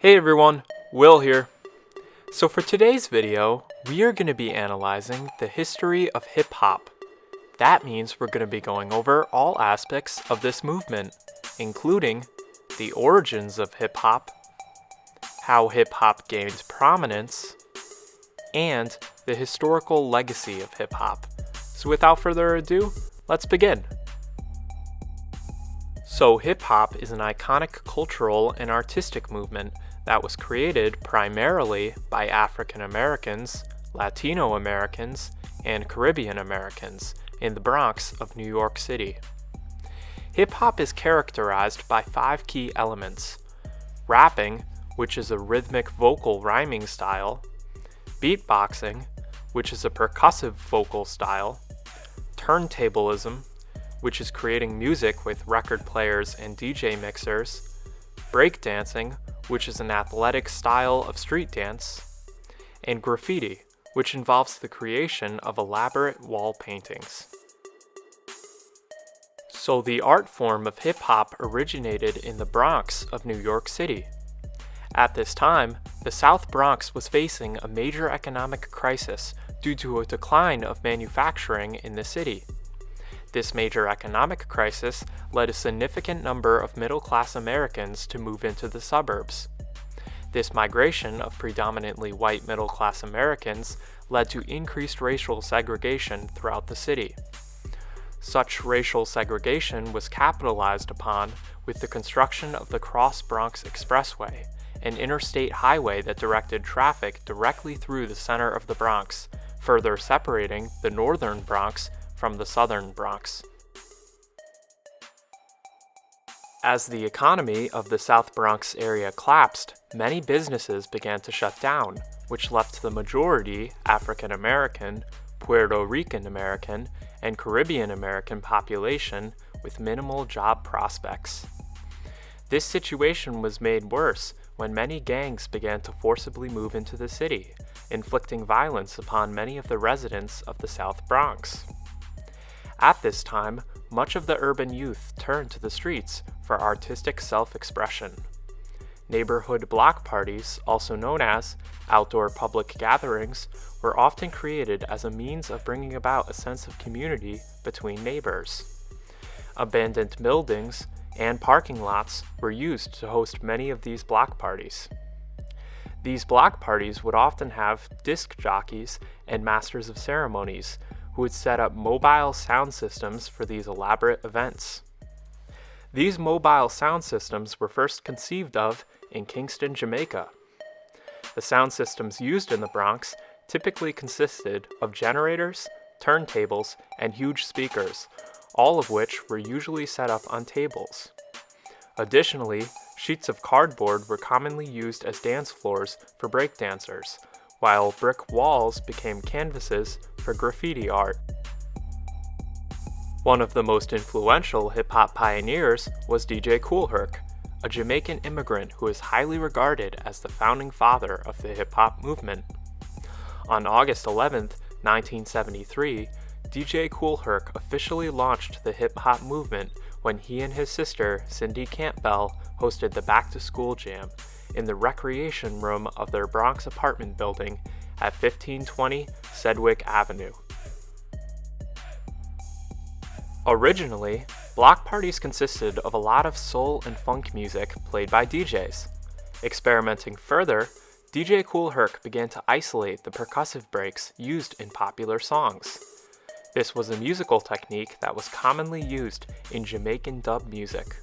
Hey everyone, Will here. So for today's video, we are going to be analyzing the history of hip-hop. That means we're going to be going over all aspects of this movement, including the origins of hip-hop, how hip-hop gained prominence, and the historical legacy of hip-hop. So without further ado, let's begin. So hip-hop is an iconic cultural and artistic movement that was created primarily by African Americans, Latino Americans, and Caribbean Americans in the Bronx of New York City. Hip-hop is characterized by 5 key elements: rapping, which is a rhythmic vocal rhyming style; beatboxing, which is a percussive vocal style; turntablism, which is creating music with record players and DJ mixers; breakdancing, which is an athletic style of street dance; and graffiti, which involves the creation of elaborate wall paintings. So the art form of hip-hop originated in the Bronx of New York City. At this time, the South Bronx was facing a major economic crisis due to a decline of manufacturing in the city. This major economic crisis led a significant number of middle-class Americans to move into the suburbs. This migration of predominantly white middle-class Americans led to increased racial segregation throughout the city. Such racial segregation was capitalized upon with the construction of the Cross Bronx Expressway, an interstate highway that directed traffic directly through the center of the Bronx, further separating the northern Bronx from the southern Bronx. As the economy of the South Bronx area collapsed, many businesses began to shut down, which left the majority African American, Puerto Rican American, and Caribbean American population with minimal job prospects. This situation was made worse when many gangs began to forcibly move into the city, inflicting violence upon many of the residents of the South Bronx. At this time, much of the urban youth turned to the streets for artistic self-expression. Neighborhood block parties, also known as outdoor public gatherings, were often created as a means of bringing about a sense of community between neighbors. Abandoned buildings and parking lots were used to host many of these block parties. These block parties would often have disc jockeys and masters of ceremonies who would set up mobile sound systems for these elaborate events. These mobile sound systems were first conceived of in Kingston, Jamaica. The sound systems used in the Bronx typically consisted of generators, turntables, and huge speakers, all of which were usually set up on tables. Additionally, sheets of cardboard were commonly used as dance floors for breakdancers, while brick walls became canvases for graffiti art. One of the most influential hip-hop pioneers was DJ Kool Herc, a Jamaican immigrant who is highly regarded as the founding father of the hip-hop movement. On August 11, 1973, DJ Kool Herc officially launched the hip-hop movement when he and his sister, Cindy Campbell, hosted the Back to School Jam in the recreation room of their Bronx apartment building at 1520 Sedgwick Avenue. Originally, block parties consisted of a lot of soul and funk music played by DJs. Experimenting further, DJ Kool Herc began to isolate the percussive breaks used in popular songs. This was a musical technique that was commonly used in Jamaican dub music.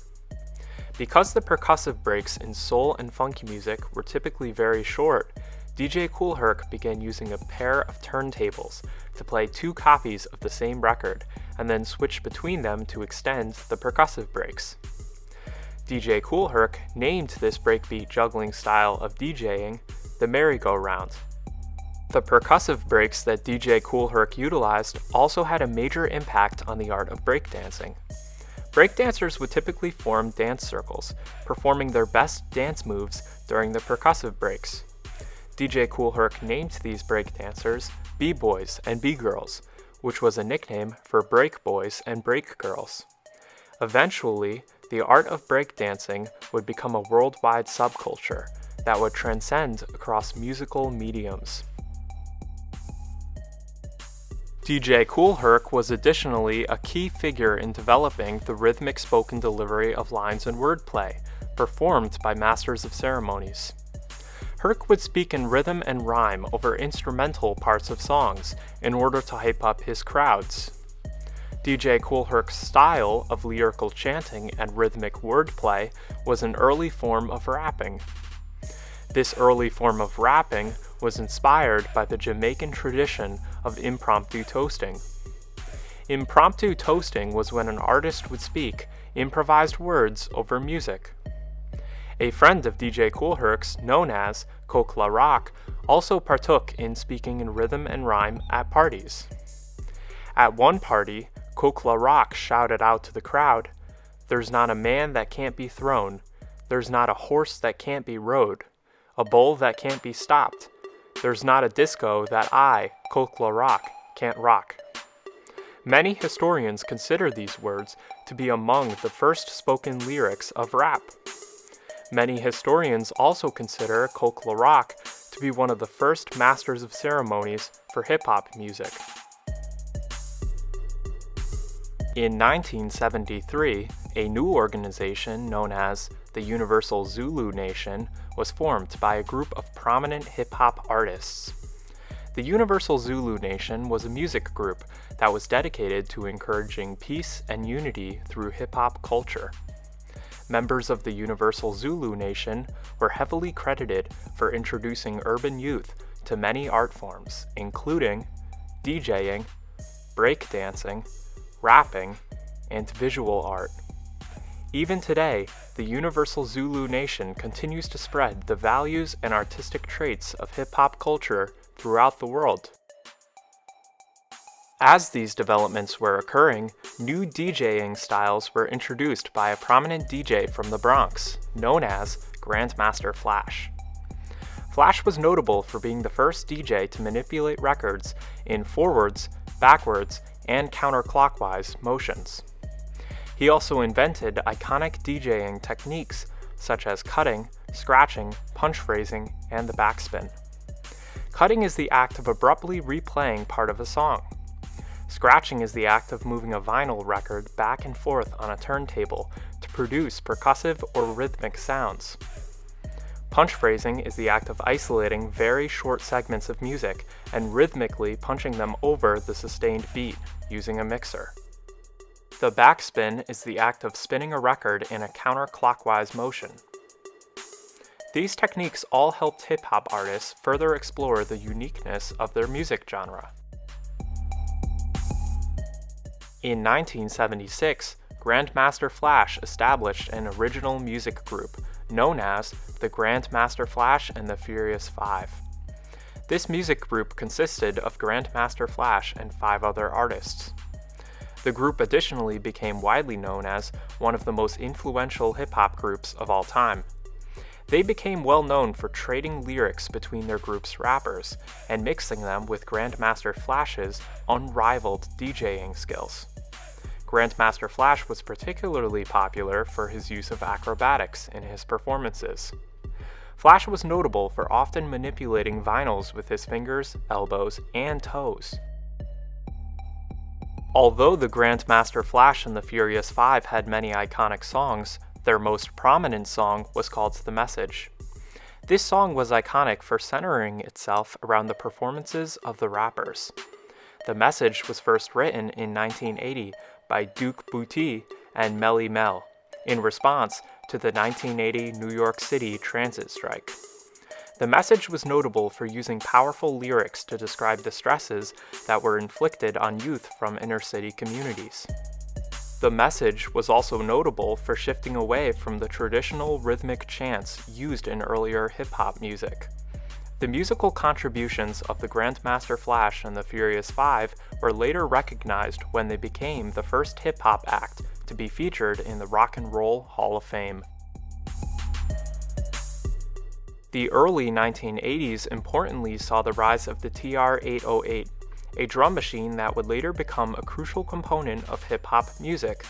Because the percussive breaks in soul and funk music were typically very short, DJ Kool Herc began using a pair of turntables to play 2 copies of the same record and then switch between them to extend the percussive breaks. DJ Kool Herc named this breakbeat juggling style of DJing the merry-go-round. The percussive breaks that DJ Kool Herc utilized also had a major impact on the art of breakdancing. Breakdancers would typically form dance circles, performing their best dance moves during the percussive breaks. DJ Kool Herc named these breakdancers B-boys and B-girls, which was a nickname for break boys and break girls. Eventually, the art of breakdancing would become a worldwide subculture, that would transcend across musical mediums. DJ Kool Herc was additionally a key figure in developing the rhythmic spoken delivery of lines and wordplay, performed by masters of ceremonies. Herc would speak in rhythm and rhyme over instrumental parts of songs in order to hype up his crowds. DJ Kool Herc's style of lyrical chanting and rhythmic wordplay was an early form of rapping. This early form of rapping was inspired by the Jamaican tradition of impromptu toasting. Impromptu toasting was when an artist would speak improvised words over music. A friend of DJ Kool Herc's, known as Kool Herc, also partook in speaking in rhythm and rhyme at parties. At one party, Kool Herc shouted out to the crowd, "There's not a man that can't be thrown, there's not a horse that can't be rode, a bull that can't be stopped, there's not a disco that I, Kool Herc, can't rock." Many historians consider these words to be among the first spoken lyrics of rap. Many historians also consider Kool Herc to be one of the first masters of ceremonies for hip-hop music. In 1973, a new organization known as the Universal Zulu Nation was formed by a group of prominent hip-hop artists. The Universal Zulu Nation was a music group that was dedicated to encouraging peace and unity through hip-hop culture. Members of the Universal Zulu Nation were heavily credited for introducing urban youth to many art forms, including DJing, breakdancing, rapping, and visual art. Even today, the Universal Zulu Nation continues to spread the values and artistic traits of hip-hop culture throughout the world. As these developments were occurring, new DJing styles were introduced by a prominent DJ from the Bronx, known as Grandmaster Flash. Flash was notable for being the first DJ to manipulate records in forwards, backwards, and counterclockwise motions. He also invented iconic DJing techniques such as cutting, scratching, punch phrasing, and the backspin. Cutting is the act of abruptly replaying part of a song. Scratching is the act of moving a vinyl record back and forth on a turntable to produce percussive or rhythmic sounds. Punch phrasing is the act of isolating very short segments of music and rhythmically punching them over the sustained beat using a mixer. The backspin is the act of spinning a record in a counterclockwise motion. These techniques all helped hip-hop artists further explore the uniqueness of their music genre. In 1976, Grandmaster Flash established an original music group known as the Grandmaster Flash and the Furious Five. This music group consisted of Grandmaster Flash and 5 other artists. The group additionally became widely known as one of the most influential hip-hop groups of all time. They became well known for trading lyrics between their group's rappers and mixing them with Grandmaster Flash's unrivaled DJing skills. Grandmaster Flash was particularly popular for his use of acrobatics in his performances. Flash was notable for often manipulating vinyls with his fingers, elbows, and toes. Although the Grandmaster Flash and the Furious Five had many iconic songs, their most prominent song was called The Message. This song was iconic for centering itself around the performances of the rappers. The Message was first written in 1980 by Duke Booty and Melly Mel in response to the 1980 New York City transit strike. The Message was notable for using powerful lyrics to describe the stresses that were inflicted on youth from inner-city communities. The Message was also notable for shifting away from the traditional rhythmic chants used in earlier hip-hop music. The musical contributions of the Grandmaster Flash and the Furious Five were later recognized when they became the first hip-hop act to be featured in the Rock and Roll Hall of Fame. The early 1980s importantly saw the rise of the TR-808, a drum machine that would later become a crucial component of hip-hop music.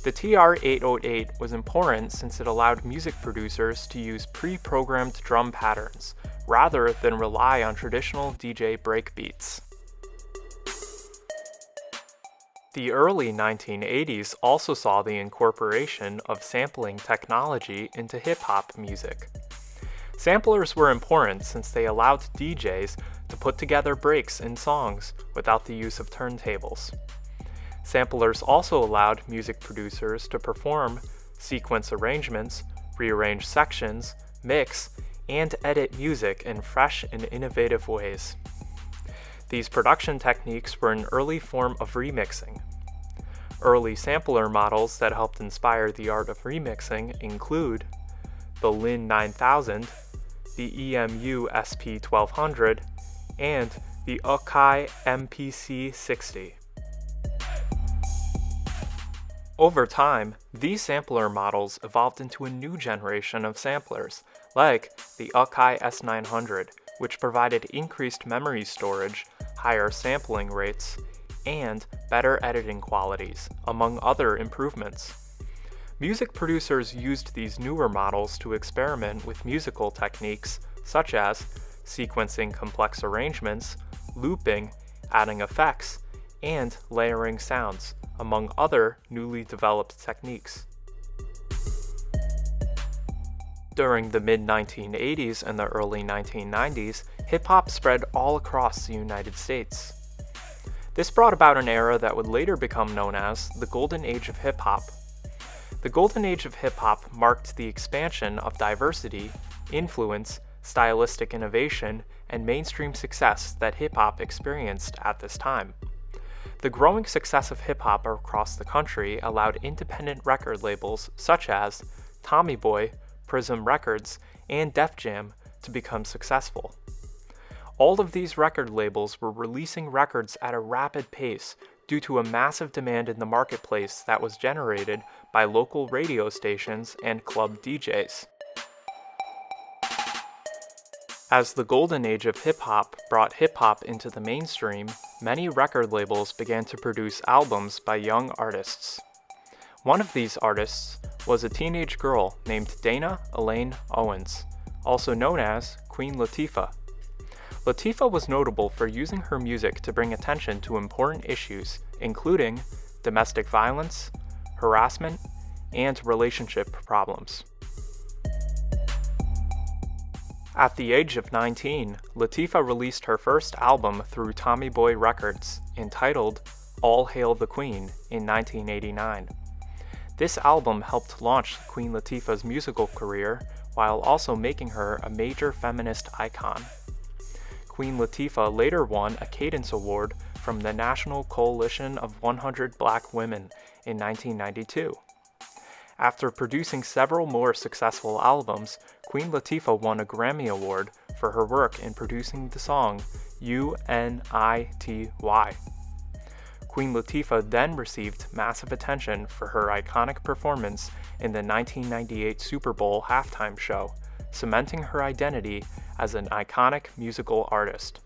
The TR-808 was important since it allowed music producers to use pre-programmed drum patterns, rather than rely on traditional DJ breakbeats. The early 1980s also saw the incorporation of sampling technology into hip-hop music. Samplers were important since they allowed DJs to put together breaks in songs without the use of turntables. Samplers also allowed music producers to perform sequence arrangements, rearrange sections, mix, and edit music in fresh and innovative ways. These production techniques were an early form of remixing. Early sampler models that helped inspire the art of remixing include the Lin 9000, the EMU SP1200, and the Akai MPC60. Over time, these sampler models evolved into a new generation of samplers, like the Akai S900, which provided increased memory storage, higher sampling rates, and better editing qualities, among other improvements. Music producers used these newer models to experiment with musical techniques such as sequencing complex arrangements, looping, adding effects, and layering sounds, among other newly developed techniques. During the mid-1980s and the early 1990s, hip-hop spread all across the United States. This brought about an era that would later become known as the Golden Age of Hip-Hop. The Golden Age of Hip-Hop marked the expansion of diversity, influence, stylistic innovation, and mainstream success that hip-hop experienced at this time. The growing success of hip-hop across the country allowed independent record labels such as Tommy Boy, Prism Records, and Def Jam to become successful. All of these record labels were releasing records at a rapid pace due to a massive demand in the marketplace that was generated by local radio stations and club DJs. As the golden age of hip-hop brought hip-hop into the mainstream, many record labels began to produce albums by young artists. One of these artists was a teenage girl named Dana Elaine Owens, also known as Queen Latifah. Latifah was notable for using her music to bring attention to important issues, including domestic violence, harassment, and relationship problems. At the age of 19, Latifah released her first album through Tommy Boy Records, entitled All Hail the Queen, in 1989. This album helped launch Queen Latifah's musical career while also making her a major feminist icon. Queen Latifah later won a Cadence Award from the National Coalition of 100 Black Women in 1992. After producing several more successful albums, Queen Latifah won a Grammy Award for her work in producing the song UNITY. Queen Latifah then received massive attention for her iconic performance in the 1998 Super Bowl halftime show, cementing her identity as an iconic musical artist.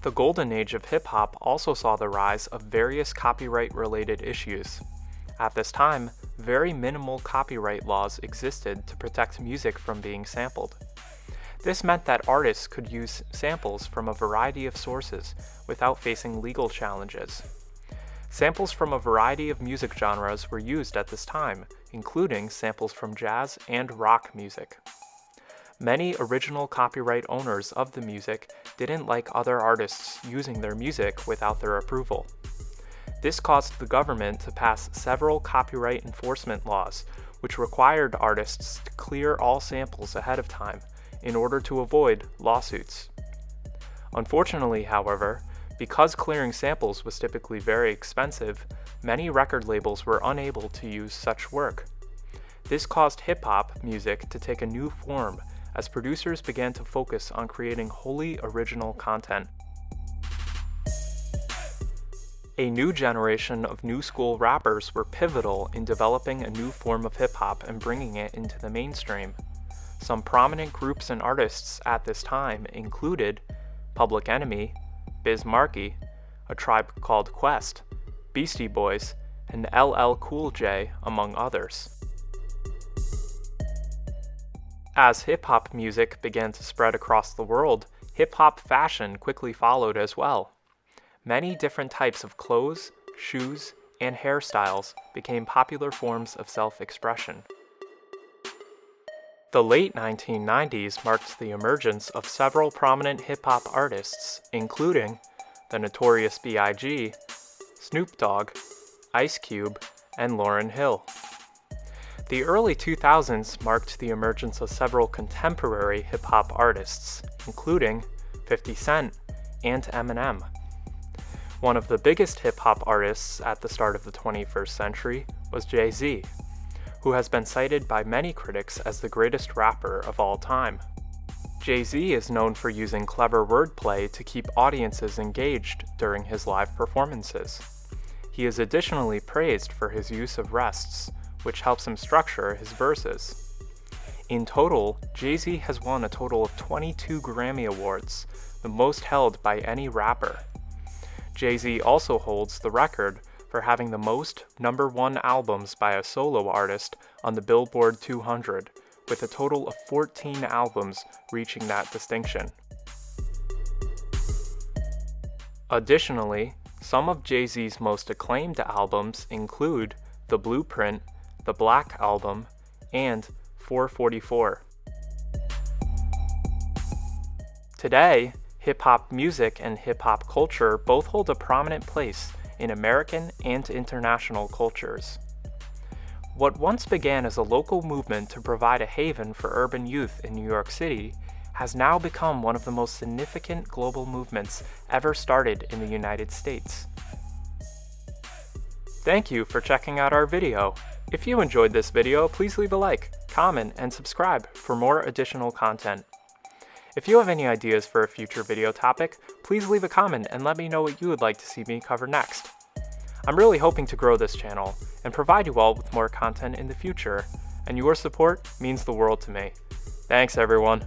The golden age of hip-hop also saw the rise of various copyright-related issues. At this time, very minimal copyright laws existed to protect music from being sampled. This meant that artists could use samples from a variety of sources without facing legal challenges. Samples from a variety of music genres were used at this time, including samples from jazz and rock music. Many original copyright owners of the music didn't like other artists using their music without their approval. This caused the government to pass several copyright enforcement laws, which required artists to clear all samples ahead of time in order to avoid lawsuits. Unfortunately, however, because clearing samples was typically very expensive, many record labels were unable to use such work. This caused hip-hop music to take a new form as producers began to focus on creating wholly original content. A new generation of new school rappers were pivotal in developing a new form of hip-hop and bringing it into the mainstream. Some prominent groups and artists at this time included Public Enemy, Biz Markie, A Tribe Called Quest, Beastie Boys, and LL Cool J, among others. As hip-hop music began to spread across the world, hip-hop fashion quickly followed as well. Many different types of clothes, shoes, and hairstyles became popular forms of self-expression. The late 1990s marked the emergence of several prominent hip-hop artists, including the Notorious B.I.G., Snoop Dogg, Ice Cube, and Lauryn Hill. The early 2000s marked the emergence of several contemporary hip-hop artists, including 50 Cent and Eminem. One of the biggest hip-hop artists at the start of the 21st century was Jay-Z, who has been cited by many critics as the greatest rapper of all time. Jay-Z is known for using clever wordplay to keep audiences engaged during his live performances. He is additionally praised for his use of rests, which helps him structure his verses. In total, Jay-Z has won a total of 22 Grammy Awards, the most held by any rapper. Jay-Z also holds the record for having the most #1 albums by a solo artist on the Billboard 200, with a total of 14 albums reaching that distinction. Additionally, some of Jay-Z's most acclaimed albums include The Blueprint, The Black Album, and 444. Today, hip-hop music and hip-hop culture both hold a prominent place in American and international cultures. What once began as a local movement to provide a haven for urban youth in New York City has now become one of the most significant global movements ever started in the United States. Thank you for checking out our video. If you enjoyed this video, please leave a like, comment, and subscribe for more additional content. If you have any ideas for a future video topic, please leave a comment and let me know what you would like to see me cover next. I'm really hoping to grow this channel and provide you all with more content in the future, and your support means the world to me. Thanks everyone.